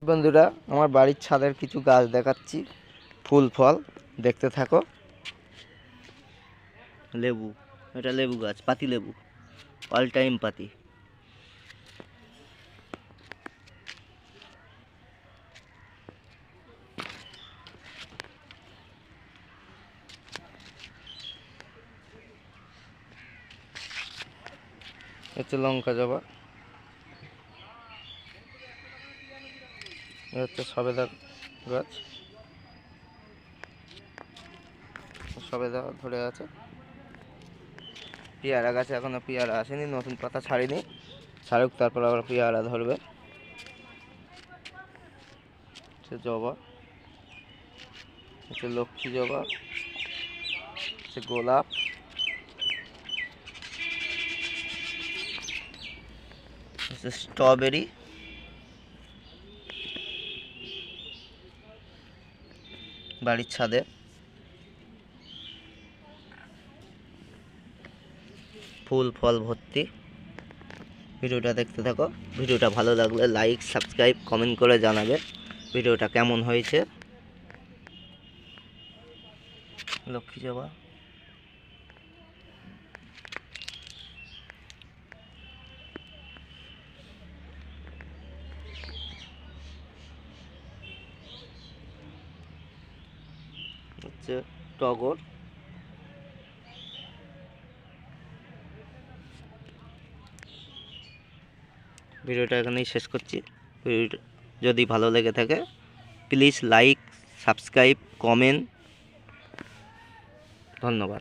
বন্ধুরা, আমার বাড়ির ছাদের কিছু গাছ দেখাচ্ছি, ফুল ফল দেখতে থাকো। লেবু, এটা লেবু গাছ, পাতি লেবু, অল টাইম পাতি। হচ্ছে লঙ্কা জবা, হচ্ছে সবেদা গাছ, সবেদা ধরে আছে। পেয়ারা গাছে এখনো পেয়ারা আসেনি, নতুন পাতা ছাড়িনি, ছাড়ুক তারপর আবার পেয়ারা ধরবে। হচ্ছে জবা, হচ্ছে লক্ষ্মী জবা, হচ্ছে গোলাপ, হচ্ছে স্ট্রবেরি, বাড়ির ছাদে ফুল ফল ভর্তি। ভিডিওটা দেখতে থাকো। ভিডিওটা ভালো লাগলে লাইক, সাবস্ক্রাইব, কমেন্ট করে জানাবে ভিডিওটা কেমন হয়েছে। লক্ষ্মী জবা, হচ্ছে টগর। ভিডিওটা এখানেই শেষ করছি। ভিডিওটা যদি ভালো লেগে থাকে প্লিজ লাইক, সাবস্ক্রাইব, কমেন্ট। ধন্যবাদ।